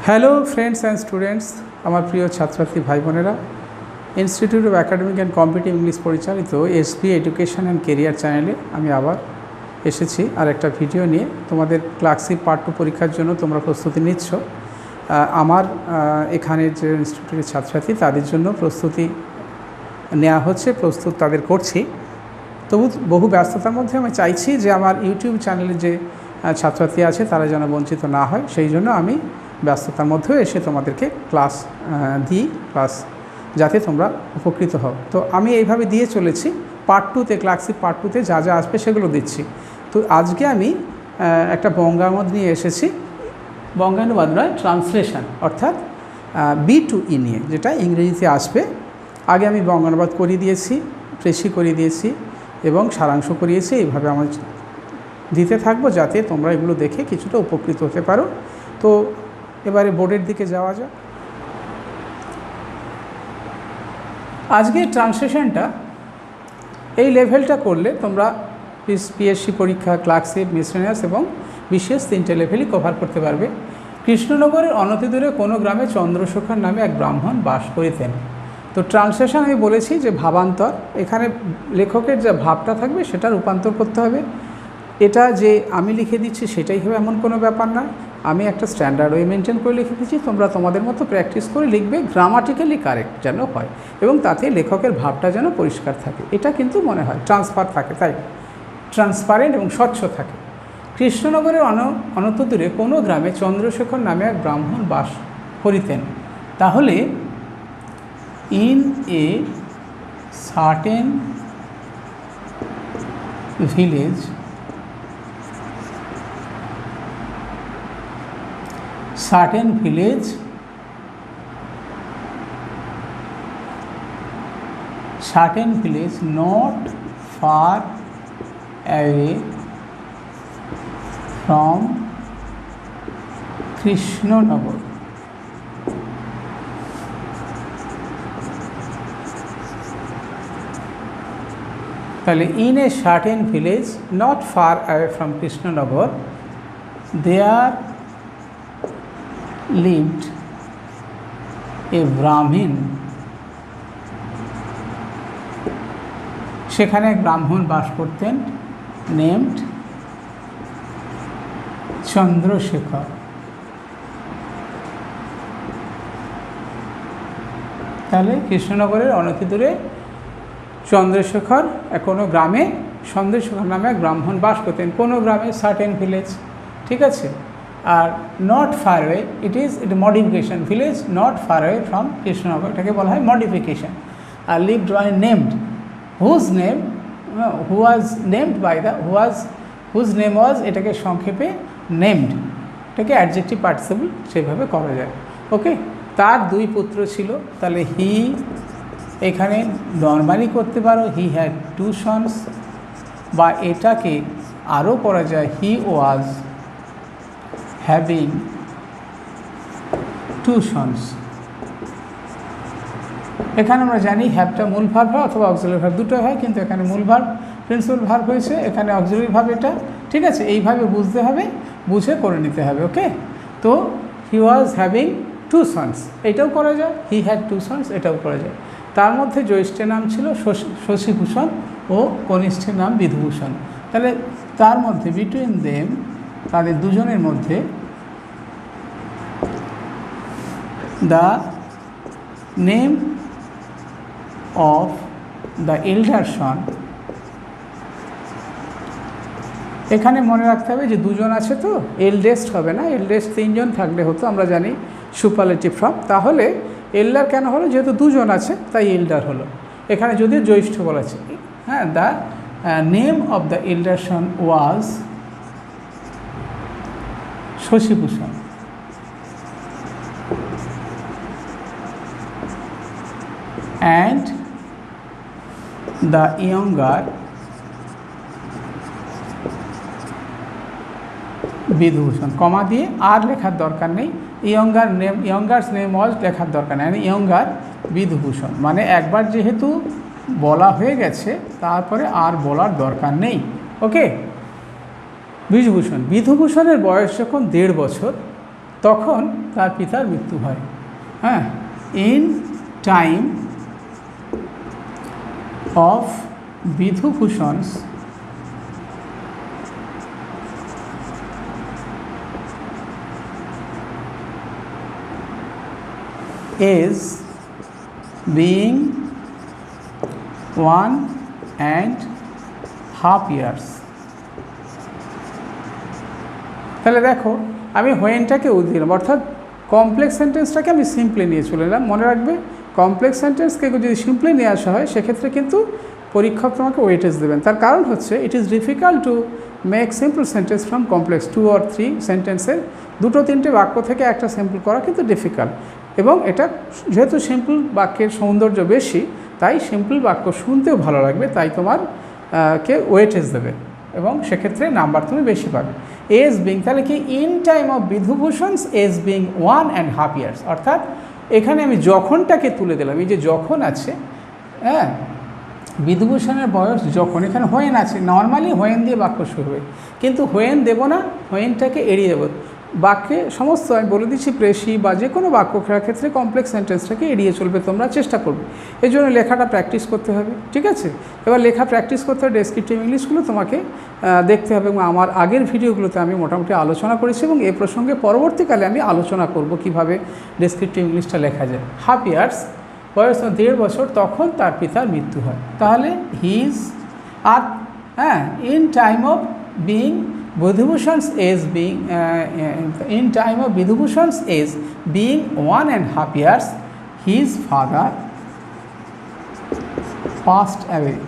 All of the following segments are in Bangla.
হ্যালো ফ্রেন্ডস অ্যান্ড স্টুডেন্টস, আমার প্রিয় ছাত্রছাত্রী ভাই বোনেরা, institute of academic and competitive English পরিচালিত এসবি এডুকেশন অ্যান্ড কেরিয়ার চ্যানেলে আমি আবার এসেছি আর একটা ভিডিও নিয়ে। তোমাদের ক্লাস 6 পার্ট 2 পরীক্ষার জন্য তোমরা প্রস্তুতি নিচ্ছ। আমার এখানের যে ইনস্টিটিউটের ছাত্রছাত্রী তাদের জন্য প্রস্তুতি নেওয়া হচ্ছে, প্রস্তুত তাদের করছি। তবু বহু ব্যস্ততার মধ্যে আমি চাইছি যে আমার ইউটিউব চ্যানেলে যে ছাত্রছাত্রী আছে তারা যেন বঞ্চিত না হয়, সেই জন্য আমি ব্যস্ততার মধ্যেও এসে তোমাদেরকে ক্লাস দিই, ক্লাস যাতে তোমরা উপকৃত হও। তো আমি এইভাবে দিয়ে চলেছি। পার্ট 2তে ক্লাস 6 পার্ট 2তে যা যা আসবে সেগুলো দিচ্ছি। তো আজকে আমি একটা বঙ্গানুবাদ নিয়ে এসেছি। বঙ্গানুবাদ নয়, ট্রান্সলেশন, অর্থাৎ B2E নিয়ে, যেটা ইংরেজিতে আসবে। আগে আমি বঙ্গানুবাদ করিয়ে দিয়েছি, প্রেসি করিয়ে দিয়েছি এবং সারাংশ করিয়েছি। এইভাবে আমার দিতে থাকবো যাতে তোমরা এগুলো দেখে কিছুটা উপকৃত হতে পারো। তো এবারে বোর্ডের দিকে যাওয়া যাক। আজকে ট্রান্সলেশনটা এই লেভেলটা করলে তোমরা পিএসসি পরীক্ষা, ক্লার্কশিপ, মিসলেনিয়াস এবং বিশেষ 3টে লেভেলই কভার করতে পারবে। কৃষ্ণনগরের অনতিদূরে কোনো গ্রামে চন্দ্রশেখর নামে এক ব্রাহ্মণ বাস করিতেন। তো ট্রান্সলেশন আমি বলেছি যে ভাবান্তর, এখানে লেখকের যা ভাবটা থাকবে সেটা রূপান্তর করতে হবে। এটা যে আমি লিখে দিচ্ছি সেটাই হবে এমন কোনো ব্যাপার না। আমি একটা স্ট্যান্ডার্ড ওয়ে মেনটেন করে লিখে দিচ্ছি, তোমরা তোমাদের মতো প্র্যাকটিস করে লিখবে, গ্রামাটিক্যালি কারেক্ট যেন হয় এবং তাতে লেখকের ভাবটা যেন পরিষ্কার থাকে, এটা কিন্তু মনে হয় ট্রান্সফার থাকে, তাই ট্রান্সপারেন্ট এবং স্বচ্ছ থাকে। কৃষ্ণনগরের অনন্তদূরে কোনো গ্রামে চন্দ্রশেখর নামে এক ব্রাহ্মণ বাস করিতেন। তাহলে in a certain village not far away from Krishnanagar, তাহলে in a certain village not far away from Krishnanagar there lived a Brahmin, সেখানে এক ব্রাহ্মণ বাস করতেন, নেমড চন্দ্রশেখর। তাহলে কৃষ্ণনগরের অনতিদূরে চন্দ্রশেখর কোনো গ্রামে চন্দ্রশেখর নামে এক ব্রাহ্মণ বাস করতেন। কোনো গ্রামে, সার্টেন ভিলেজ, ঠিক আছে। আর not far way, it modification, village not far way from Krishnanagar, এটাকে বলা হয় মডিফিকেশন। আর lived by named, whose name was, এটাকে সংক্ষেপে নেমড, এটাকে অ্যাডজেক্টিভ পার্টিসিপল সেভাবে করা যায়। ওকে, তার 2 পুত্র ছিল। তাহলে হি এখানে নর্মালি করতে পারো, হি হ্যাড 2 sons, বা এটাকে আরও করা যায়, হি ওয়াজ হ্যাভিং 2 sons। এখানে আমরা জানি হ্যাভটা মূল ভার্ব হয় অথবা অক্সিলারি ভার্ব, দুটো হয়, কিন্তু এখানে মূল ভার্ব প্রিন্সিপাল ভার্ব হয়েছে, এখানে অক্সিলারি ভার্ব এটা, ঠিক আছে। এইভাবে বুঝতে হবে, বুঝে করে নিতে হবে। ওকে, তো হি ওয়াজ হ্যাভিং 2 sons, এটাও করা যায়, হি হ্যাড 2 sons, এটাও করা যায়। তার মধ্যে জ্যৈষ্ঠের নাম ছিল শশীভূষণ ও কনিষ্ঠের নাম বিধুভূষণ। তাহলে তার মধ্যে বিটুইন দেম, তাদের দুজনের মধ্যে, the name of the elder son, এখানে মনে রাখতে হবে যে 2 জন আছে, তো এল্ডেস্ট হবে না, এল্ডেস্ট 3 জন থাকলে হতো, আমরা জানি সুপারলেটিভ ফর্ম। তাহলে এল্ডার কেন হলো? যেহেতু 2 জন আছে তাই এল্ডার হলো। এখানে যদিও জ্যৈষ্ঠ বলেছে, হ্যাঁ। The name of the elder son was Shashibhushan, and the younger Bidhubhushan, comma দিয়ে আর লেখার দরকার নেই, ইয়ঙ্গার্স নেম ওয়াজ লেখার দরকার নেই, ইয়ঙ্গার বিধুভূষণ, মানে একবার যেহেতু বলা হয়ে গেছে তারপরে আর বলার দরকার নেই। ওকে, বিধুভূষণ, বিধুভূষণের বয়স যখন 1.5 বছর তখন তার পিতার মৃত্যু হয়। হ্যাঁ, in time of Bidhubhushan's is being 1.5 years। তাহলে দেখো আমি হোয়েনটাকে দিলাম, অর্থাৎ কমপ্লেক্স সেন্টেন্সটাকে আমি সিম্পলি নিয়ে চলে এলাম। মনে রাখবে কমপ্লেক্স সেন্টেন্সকে যদি সিম্পলি নিয়ে আসা হয় সেক্ষেত্রে কিন্তু পরীক্ষক তোমাকে ওয়েটেজ দেবেন। তার কারণ হচ্ছে it is difficult to make simple sentence from complex. 2 or 3 সেন্টেন্সের 2-3টে বাক্য থেকে একটা সিম্পল করা কিন্তু ডিফিকাল্ট, এবং এটা যেহেতু সিম্পল বাক্যের সৌন্দর্য বেশি তাই সিম্পল বাক্য শুনতেও ভালো লাগবে, তাই তোমার কে ওয়েটেজ দেবে এবং সেক্ষেত্রে নাম্বার তুমি বেশি পাবে। এজ বিং, তাহলে কি in time of Bidhubhushan's age being 1.5 years, অর্থাৎ এখানে আমি যখনটাকে তুলে দিলাম। এই যে যখন আছে, হ্যাঁ, বিধুভূষণের বয়স যখন, এখানে হোয়েন আছে, নর্মালি হোয়েন দিয়ে বাক্য শুরু হয়, কিন্তু হোয়েন দেব না, হোয়েনটাকে এড়িয়ে দেবো। বাক্যে সমস্ত আমি বলে দিচ্ছি প্রেসি বা যে কোনো বাক্য খেলার ক্ষেত্রে কমপ্লেক্স সেন্টেন্সটাকে এড়িয়ে চলবে, তোমরা চেষ্টা করবে। এই জন্য লেখাটা প্র্যাকটিস করতে হবে, ঠিক আছে? এবার লেখা প্র্যাকটিস করতে হবে, ডেসক্রিপটিভ ইংলিশগুলো তোমাকে দেখতে হবে, এবং আমার আগের ভিডিওগুলোতে আমি মোটামুটি আলোচনা করেছি, এবং এ প্রসঙ্গে পরবর্তীকালে আমি আলোচনা করব কিভাবে ডেসক্রিপটিভ ইংলিশটা লেখা যায়। হাফ ইয়ার্স, বয়স 1.5 বছর, তখন তার পিতার মৃত্যু হয়। তাহলে হিজ আর, হ্যাঁ, in time of being Vidhubhushan's age being in time of Vidhubhushan's age being 1.5 years, his father passed away।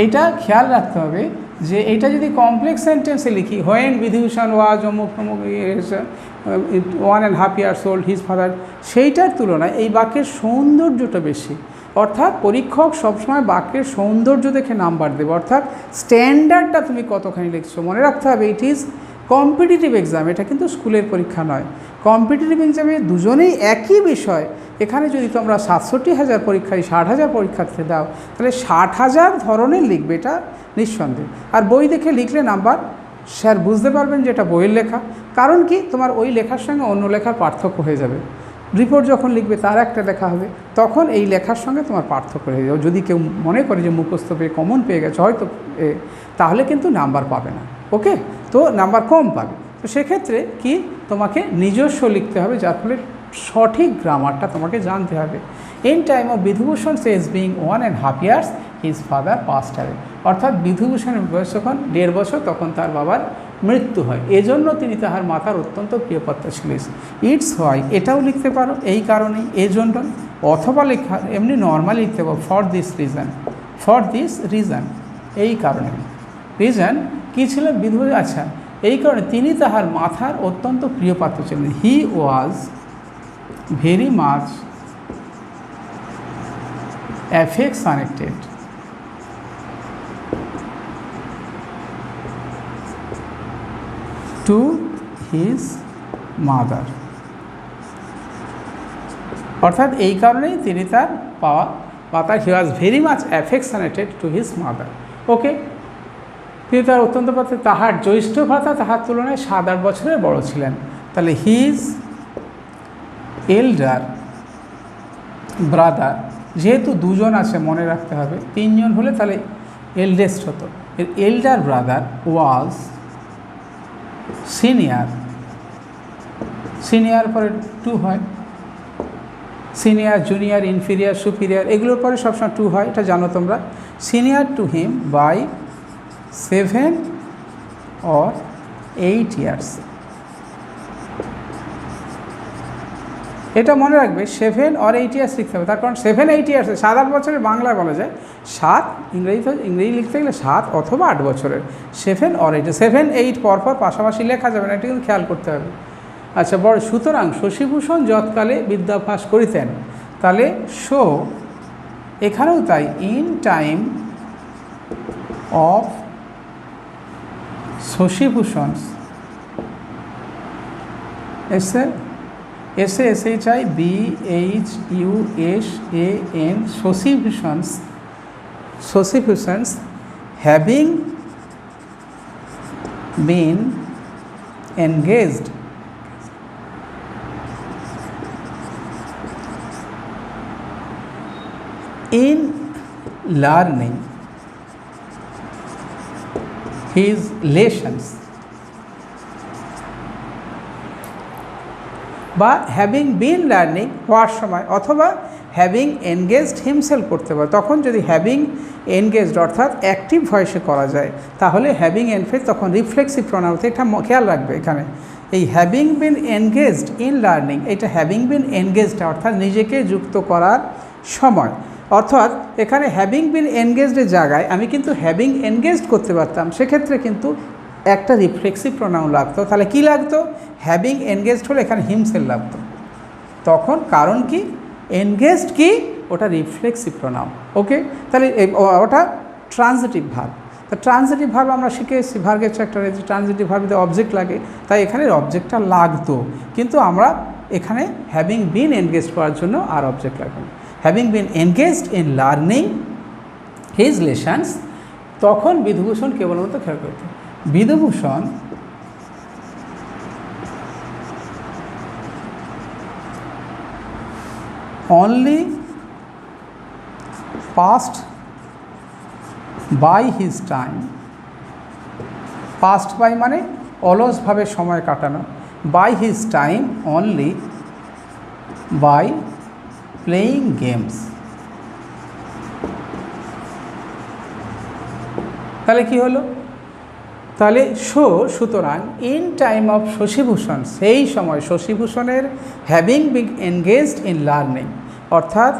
এটা খেয়াল রাখতে হবে যে এটা যদি কমপ্লেক্স সেন্টেন্সে লিখি, হোয়েন বিধুভূষণ ওয়াজ অমুক অমুক 1.5 years old his father, সেইটার তুলনায় এই বাক্যের সৌন্দর্যটা বেশি। অর্থাৎ পরীক্ষক সবসময় বাক্যের সৌন্দর্য দেখে নাম্বার দেবে, অর্থাৎ স্ট্যান্ডার্ডটা তুমি কতখানি লিখছো। মনে রাখতে হবে ইট ইজ কম্পিটিটিভ এক্সাম, এটা কিন্তু স্কুলের পরীক্ষা নয়। কম্পিটিটিভ এক্সামে দুজনেই একই বিষয়। এখানে যদি তোমরা 67,000 পরীক্ষায় 60,000 পরীক্ষার্থী দাও, তাহলে 60,000 ধরনের লিখবে, এটা নিঃসন্দেহ। আর বই দেখে লিখলে নাম্বার স্যার বুঝতে পারবেন যে এটা বইয়ের লেখা, কারণ কি তোমার ওই লেখার সঙ্গে অন্য লেখার পার্থক্য হয়ে যাবে। রিপোর্ট যখন লিখবে তার একটা লেখা হবে, তখন এই লেখার সঙ্গে তোমার পার্থক্য হয়ে যাবে। যদি কেউ মনে করে যে মুখস্থ পেয়ে কমন পেয়ে গেছে হয়তো, তাহলে কিন্তু নাম্বার পাবে না, ওকে? তো নাম্বার কম পাবে। তো সেক্ষেত্রে কি তোমাকে নিজস্ব লিখতে হবে, যার ফলে সঠিক গ্রামারটা তোমাকে জানতে হবে। In time of Bidhubhushan as being 1.5 years his father passed away, অর্থাৎ বিধুভূষণের বয়স যখন 1.5 বছর তখন তার বাবার মৃত্যু হয়, এজন্য তিনি তাহার মাতার অত্যন্ত প্রিয়পাত্র ছিলেন। ইটস হোয়াই, এটাও লিখতে পারো এই কারণেই, এজন্য, অথবা লেখা এমনি নর্মালি লিখতে পারো for this reason, for this reason, এই কারণে। রিজন কী ছিল? বিধুভূষণ, আচ্ছা, এই কারণে তিনি তাহার মাথার অত্যন্ত প্রিয়পাত্র ছিলেন। He was very much affectionated to his mother, অর্থাৎ এই কারণেই তিনি তার পাওয়া মাতার, he was very much affectionated to his mother, okay? তিনি তার অত্যন্ত পাত্র, তাহার জ্যৈষ্ঠ ভ্রাতা তাহার তুলনায় 7-8 বছরের বড় ছিলেন। তাহলে হিজ এল্ডার ব্রাদার, যেহেতু দুজন আছে মনে রাখতে হবে, 3 জন হলে তাহলে এল্ডেস্ট হতো, এর elder brother was senior, senior পরে 2 হয়, সিনিয়র, জুনিয়র, ইনফিরিয়ার, সুপিরিয়র, এগুলোর পরে সবসময় 2 হয়, এটা জানো তোমরা। Senior to him by 7 or 8 years, এটা মনে রাখবে 7 or 8 years লিখতে হবে, তার কারণ 7-8 years, 7-8 বছরের বাংলায় বলা যায় 7, ইংরেজি লিখতে গেলে 7 অথবা 8 বছরের, 7 or 8, 7-8 পরপর পাশাপাশি লেখা যাবে না, এটা কিন্তু খেয়াল করতে হবে। আচ্ছা, বড়, সুতরাং শশীভূষণ যৎকালে বিদ্যাভ্যাস করিতেন, তাহলে শো এখানেও তাই, in time of Shashibhushan, SHIBHUSAN, Shoshiphusans having been engaged in learning his lessons বা হ্যাভিং বিন লার্নিং হওয়ার সময় অথবা হ্যাভিং এনগেজড হিমসেলফ করতে পারে। তখন যদি হ্যাভিং এনগেজড অর্থাৎ অ্যাক্টিভ ভয়েসে করা যায় তাহলে হ্যাভিং এনফেজ তখন রিফ্লেক্সিভ প্রোনাউন। এটা খেয়াল রাখবে, এখানে এই having been engaged in learning, এটা হ্যাভিং বিন এনগেজড অর্থাৎ নিজেকে যুক্ত করার সময়, অর্থাৎ এখানে হ্যাভিং বিন এনগেজডের জায়গায় আমি কিন্তু হ্যাভিং এনগেজড করতে পারতাম, সেক্ষেত্রে কিন্তু একটা রিফ্লেক্সিভ প্রোনাউন লাগতো। তাহলে কি লাগতো? হ্যাভিং এনগেজড হলে এখানে হিমসেলফ লাগতো। তখন কারণ কি? এনগেজড কি? ওটা রিফ্লেক্সিভ প্রোনাউন। ওকে, তাহলে ওটা ট্রানজিটিভ ভার্ব। তা ট্রানজিটিভ ভার্ব আমরা শিখে এসেছি, ভার্বের চ্যাপ্টারে যে ট্রানজিটিভ ভার্বে অবজেক্ট লাগে, তাই এখানে অবজেক্টটা লাগতো, কিন্তু আমরা এখানে হ্যাভিং বিন এনগেজড করার জন্য আর অবজেক্ট লাগবে না। Having been engaged in learning his lessons, তখন বিধুভূষণ কেবলমাত্র খেয়াল করতে, Bidhubhushan only passed by his time, passed by মানে অলসভাবে সময় কাটানো, by his time only by playing games। তাহলে কি হলো? তাহলে সুতরাং ইন টাইম অফ শশীভূষণ, সেই সময় শশীভূষণের having been engaged in learning অর্থাৎ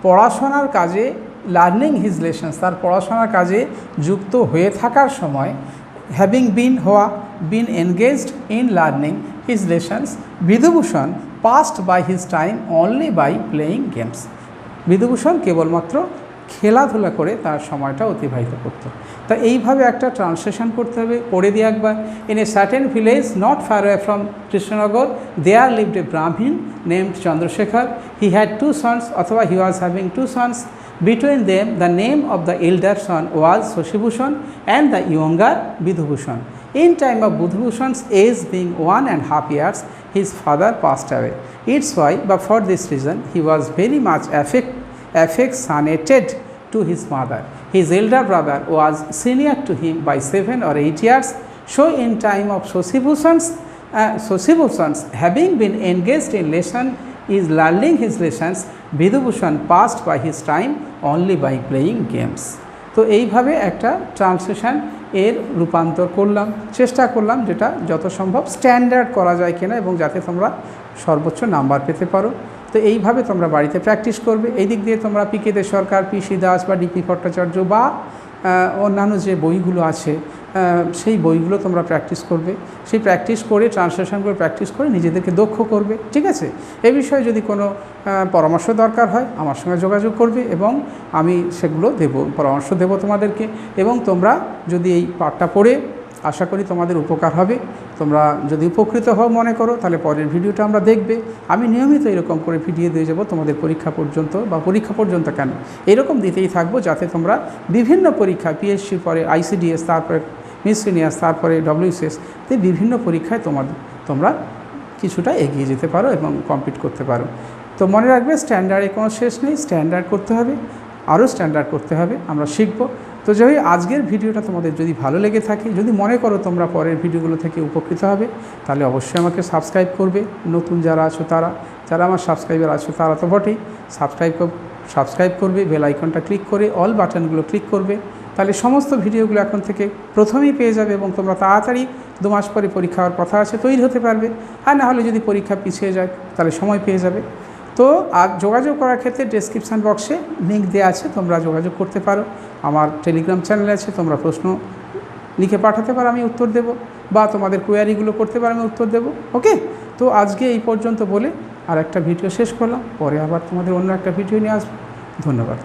পড়াশোনার কাজে, লার্নিং হিজ লেসন্স তার পড়াশোনার কাজে যুক্ত হয়ে থাকার সময়, হ্যাভিং বিন হওয়া, been engaged in learning his lessons, Bidhubhushan passed by his time only by playing games, Bidhubhushan কেবলমাত্র খেলাধুলা করে তার সময়টা অতিবাহিত করত। তা এইভাবে একটা ট্রান্সলেশন করতে হবে, পড়ে দিয়ে একবার। In a certain village not far away from Krishnanagar there lived a Brahmin named Chandrashekhar, he had 2 sons অথবা he was having 2 sons, between them the name of the elder son was Shashibhushan and the younger Bidhubhushan. In time of Bidhubhushan's age being 1.5 years, his father passed away. It's why, but for this reason, he was very much affectionated to his mother. His elder brother was senior to him by 7 or 8 years. So in time of Shashibhushan's having been engaged in lesson is learning his lessons, Bidhubhushan passed by his time only by playing games. তো এইভাবে একটা ট্রান্সলেশন এর রূপান্তর করলাম, চেষ্টা করলাম যেটা যত সম্ভব স্ট্যান্ডার্ড করা যায় কিনা এবং যাতে তোমরা সর্বোচ্চ নাম্বার পেতে পারো। তো এইভাবে তোমরা বাড়িতে প্র্যাকটিস করবে। এই দিক দিয়ে তোমরা পি কে দে সরকার, পি.সি. দাস বা ডিপি ভট্টাচার্য বা অন্যান্য যে বইগুলো আছে সেই বইগুলো তোমরা প্র্যাকটিস করবে। সেই প্র্যাকটিস করে ট্রান্সলেশন করে প্র্যাকটিস করে নিজেদেরকে দক্ষ করবে, ঠিক আছে? এ বিষয়ে যদি কোনো পরামর্শ দরকার হয় আমার সঙ্গে যোগাযোগ করবে এবং আমি সেগুলো দেব, পরামর্শ দেব তোমাদেরকে। এবং তোমরা যদি এই পাঠটা পড়ে আশা করি তোমাদের উপকার হবে। তোমরা যদি উপকৃত হও মনে করো তাহলে পরের ভিডিওটা আমরা দেখবে। আমি নিয়মিত এরকম করে ভিডিও দিয়ে যাব তোমাদের পরীক্ষা পর্যন্ত, বা পরীক্ষা পর্যন্ত কেন এরকম দিতেই থাকবো, যাতে তোমরা বিভিন্ন পরীক্ষা পিএসসির পরে ICDS, তারপরে মিসলিনিয়াস, তারপরে WCS, তো বিভিন্ন পরীক্ষায় তোমরা কিছুটা এগিয়ে যেতে পারো এবং কমপ্লিট করতে পারো। তো মনে রাখবে স্ট্যান্ডার্ডে কোনো শেষ নেই, স্ট্যান্ডার্ড করতে হবে, আরও স্ট্যান্ডার্ড করতে হবে, আমরা শিখব। তো যাই আজকের ভিডিওটা তোমাদের যদি ভালো লেগে থাকে, যদি মনে করো তোমরা পরের ভিডিওগুলো থেকে উপকৃত হবে, তাহলে অবশ্যই আমাকে সাবস্ক্রাইব করবে। নতুন যারা আছো যারা আমার সাবস্ক্রাইবার আছো তারা তো বটেই, সাবস্ক্রাইব করবে, বেল আইকনটা ক্লিক করে অল বাটনগুলো ক্লিক করবে, তাহলে সমস্ত ভিডিওগুলো এখন থেকে প্রথমেই পেয়ে যাবে এবং তোমরা তাড়াতাড়ি 2 মাস পরে পরীক্ষা হওয়ার কথা আছে তৈরি হতে পারবে। আর না হলে যদি পরীক্ষা পিছিয়ে যায় তাহলে সময় পেয়ে যাবে। তো আর যোগাযোগ করার ক্ষেত্রে ডেসক্রিপশান বক্সে লিঙ্ক দেওয়া আছে, তোমরা যোগাযোগ করতে পারো। আমার টেলিগ্রাম চ্যানেল আছে, তোমরা প্রশ্ন লিখে পাঠাতে পারো, আমি উত্তর দেব, বা তোমাদের কোয়ারিগুলো করতে পারো, আমি উত্তর দেব। ওকে, তো আজকে এই পর্যন্ত বলে আর একটা ভিডিও শেষ করলাম, পরে আবার তোমাদের অন্য একটা ভিডিও নিয়ে আসবো। ধন্যবাদ।